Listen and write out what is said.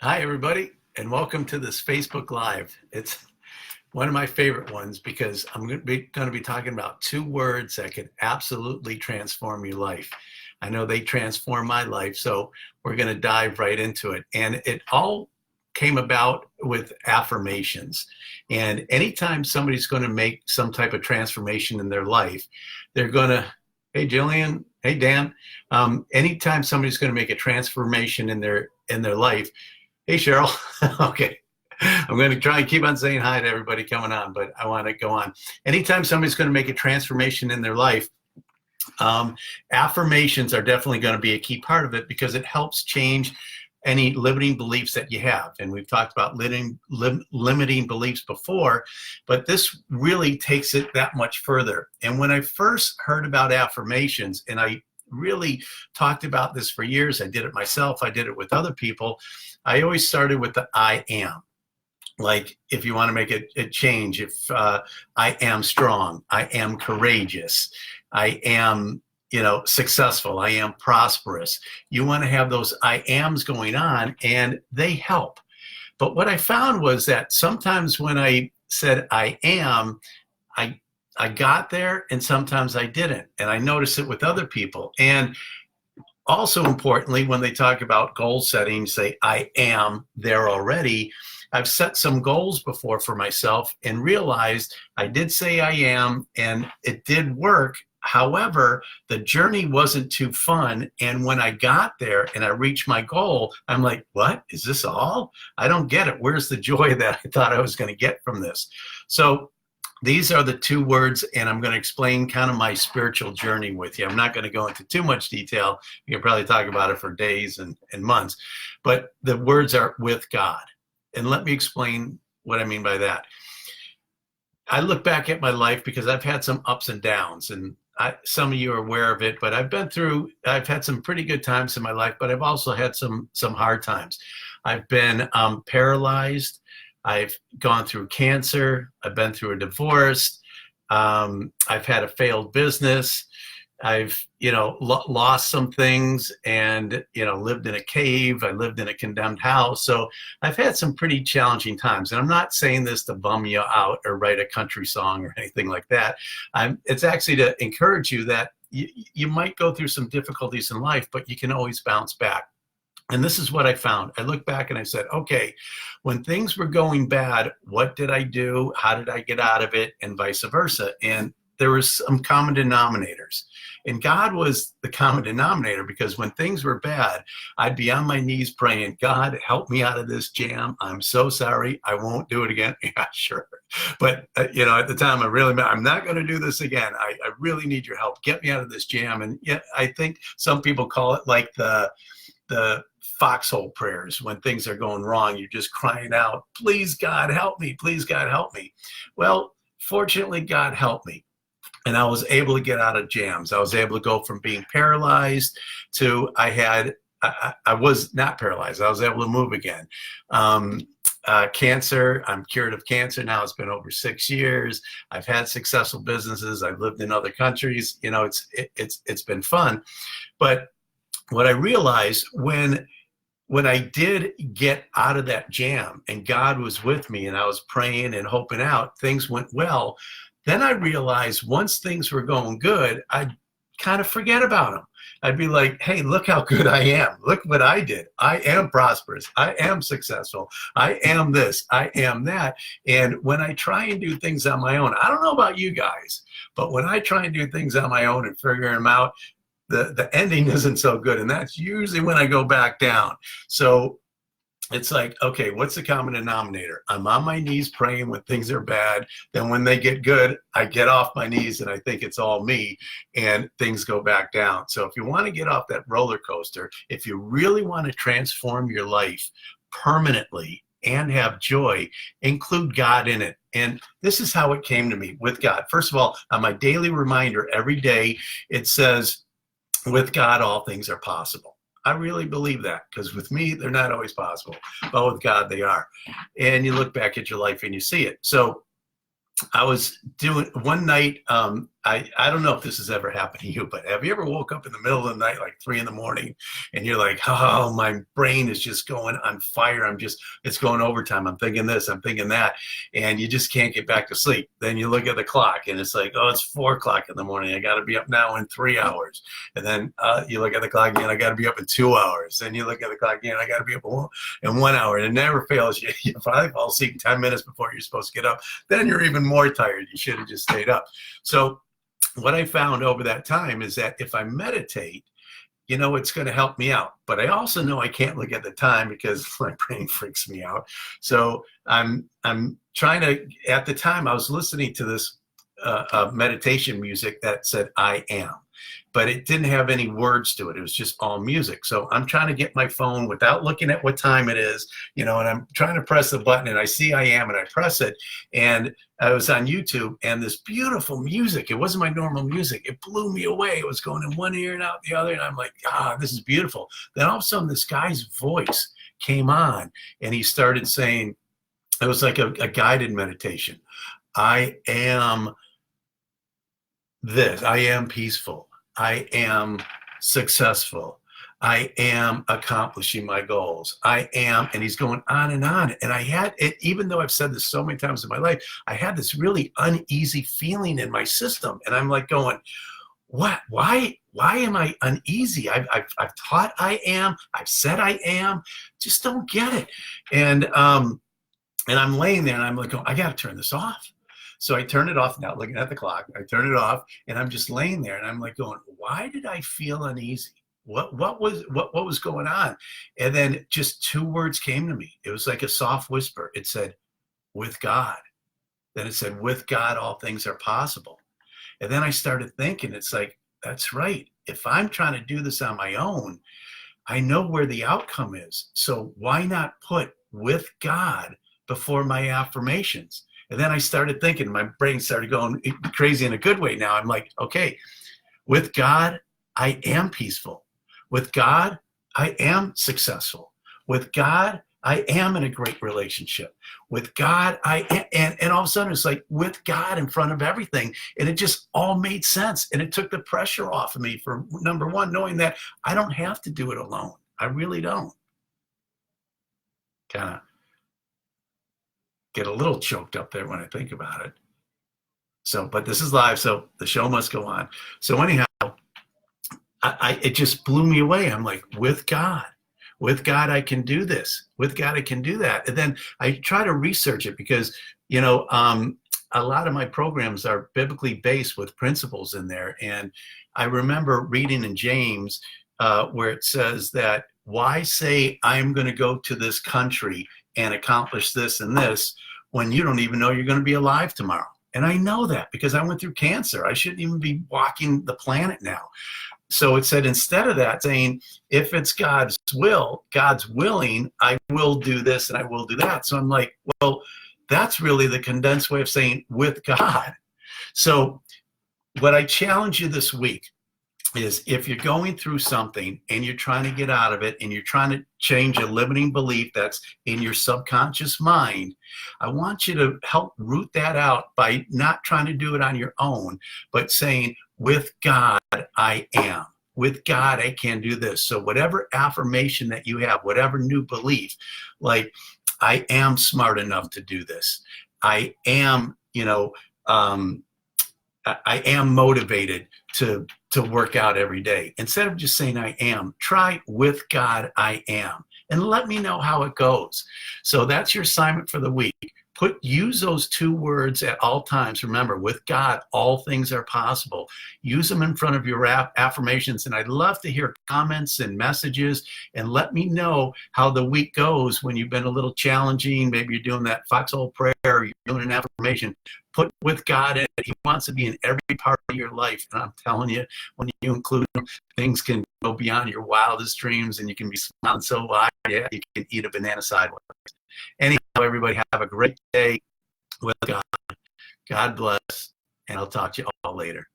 Hi, everybody, and welcome to this Facebook Live. It's one of my favorite ones because I'm going to be talking about two words that could absolutely transform your life. I know they transform my life, so we're going to dive right into it. And it all came about with affirmations. And anytime somebody's going to make some type of transformation in their life, they're going to, hey, Jillian, hey, Dan, anytime somebody's going to make a transformation in their life. Hey, Cheryl. Okay. I'm going to try and keep on saying hi to everybody coming on, but I want to go on. Anytime somebody's going to make a transformation in their life, affirmations are definitely going to be a key part of it because it helps change any limiting beliefs that you have. And we've talked about limiting beliefs before, but this really takes it that much further. And when I first heard about affirmations, and I really talked about this for years, I did it myself, I did it with other people, I always started with the I am. Like if you want to make a change, if I am strong, I am courageous, I am, successful, I am prosperous. You want to have those I ams going on and they help. But what I found was that sometimes when I said I am, I got there and sometimes I didn't. And I noticed it with other people. And also importantly, when they talk about goal setting, say, I am there already. I've set some goals before for myself and realized I did say I am, and it did work. However, the journey wasn't too fun. And when I got there and I reached my goal, I'm like, what? Is this all? I don't get it. Where's the joy that I thought I was going to get from this? So these are the two words, and I'm going to explain kind of my spiritual journey with you. I'm not going to go into too much detail. You can probably talk about it for days and months, but the words are with God. And let me explain what I mean by that. I look back at my life because I've had some ups and downs, and some of you are aware of it, but I've had some pretty good times in my life, but I've also had some hard times. I've been paralyzed. I've gone through cancer. I've been through a divorce. I've had a failed business. I've, lost some things and, lived in a cave. I lived in a condemned house. So I've had some pretty challenging times. And I'm not saying this to bum you out or write a country song or anything like that. It's actually to encourage you that you might go through some difficulties in life, but you can always bounce back. And this is what I found. I looked back and I said, okay, when things were going bad, what did I do? How did I get out of it? And vice versa. And there was some common denominators. And God was the common denominator because when things were bad, I'd be on my knees praying, God, help me out of this jam. I'm so sorry. I won't do it again. Yeah, sure. But, at the time, I'm not going to do this again. I really need your help. Get me out of this jam. And yet I think some people call it like the foxhole prayers. When things are going wrong, you're just crying out, please, God, help me. Please, God, help me. Well, fortunately, God helped me. And I was able to get out of jams. I was able to go from being paralyzed to I was not paralyzed. I was able to move again. Cancer, I'm cured of cancer now. It's been over 6 years. I've had successful businesses. I've lived in other countries. It's been fun. But what I realized when I did get out of that jam and God was with me and I was praying and hoping out, things went well. Then I realized once things were going good, I'd kind of forget about them. I'd be like, hey, look how good I am. Look what I did. I am prosperous. I am successful. I am this. I am that. And when I try and do things on my own, I don't know about you guys, but when I try and do things on my own and figure them out, the ending isn't so good. And that's usually when I go back down. So it's like, okay, what's the common denominator? I'm on my knees praying when things are bad. Then when they get good, I get off my knees and I think it's all me and things go back down. So if you want to get off that roller coaster, if you really want to transform your life permanently and have joy, include God in it. And this is how it came to me with God. First of all, on my daily reminder every day, it says, with God, all things are possible. I really believe that because with me, they're not always possible, but with God, they are. And you look back at your life and you see it. So I was doing one night, I don't know if this has ever happened to you, but have you ever woke up in the middle of the night, like 3 a.m, and you're like, oh, my brain is just going on fire. It's going overtime. I'm thinking this, I'm thinking that, and you just can't get back to sleep. Then you look at the clock and it's like, oh, it's 4 o'clock in the morning. I got to be up now in 3 hours. And then you look at the clock again, I got to be up in 2 hours. Then you look at the clock again, I got to be up in 1 hour. And it never fails. You finally fall asleep 10 minutes before you're supposed to get up. Then you're even more tired. You should have just stayed up. So what I found over that time is that if I meditate, it's going to help me out. But I also know I can't look at the time because my brain freaks me out. So I'm trying to, at the time I was listening to this meditation music that said, I am. But it didn't have any words to it. It was just all music. So I'm trying to get my phone without looking at what time it is, and I'm trying to press the button and I see I am and I press it. And I was on YouTube and this beautiful music, it wasn't my normal music. It blew me away. It was going in one ear and out the other. And I'm like, this is beautiful. Then all of a sudden this guy's voice came on and he started saying, it was like a guided meditation. I am this. I am peaceful. I am successful. I am accomplishing my goals. I am, and he's going on and on. And I had it, even though I've said this so many times in my life, I had this really uneasy feeling in my system. And I'm like going, what? Why am I uneasy? I've taught I am. I've said I am. Just don't get it. And I'm laying there and I'm like, I got to turn this off. So I turned it off, not looking at the clock. I turned it off and I'm just laying there and I'm like going, why did I feel uneasy? What was going on? And then just 2 words came to me. It was like a soft whisper. It said, with God. Then it said, with God, all things are possible. And then I started thinking, it's like, that's right. If I'm trying to do this on my own, I know where the outcome is. So why not put with God before my affirmations? And then I started thinking, my brain started going crazy in a good way now. I'm like, okay, with God, I am peaceful. With God, I am successful. With God, I am in a great relationship. With God, I am, and all of a sudden it's like with God in front of everything. And it just all made sense. And it took the pressure off of me for number one, knowing that I don't have to do it alone. I really don't. Kind of get a little choked up there when I think about it. So, but this is live, so the show must go on. So anyhow, it just blew me away. I'm like, with God, I can do this. With God, I can do that. And then I try to research it because, a lot of my programs are biblically based with principles in there. And I remember reading in James where it says that, why say I'm going to go to this country and accomplish this and this when you don't even know you're going to be alive tomorrow? And I know that because I went through cancer. I shouldn't even be walking the planet now. So it said, instead of that, saying, if it's God's will, God's willing, I will do this and I will do that. So I'm like, well, that's really the condensed way of saying with God. So what I challenge you this week is, if you're going through something and you're trying to get out of it and you're trying to change a limiting belief that's in your subconscious mind, I want you to help root that out by not trying to do it on your own, but saying, with God, I am. With God, I can do this. So whatever affirmation that you have, whatever new belief, like, I am smart enough to do this. I am, I am motivated to work out every day. Instead of just saying I am, try with God, I am, and let me know how it goes. So that's your assignment for the week. Use those 2 words at all times. Remember, with God, all things are possible. Use them in front of your affirmations. And I'd love to hear comments and messages, and let me know how the week goes when you've been a little challenging. Maybe you're doing that foxhole prayer, or you're doing an affirmation. Put with God in it. He wants to be in every part of your life. And I'm telling you, when you include him, things can go beyond your wildest dreams, and you can be smiling so wide, yeah, you can eat a banana sideways. Anyhow, everybody, have a great day with God. God bless, and I'll talk to you all later.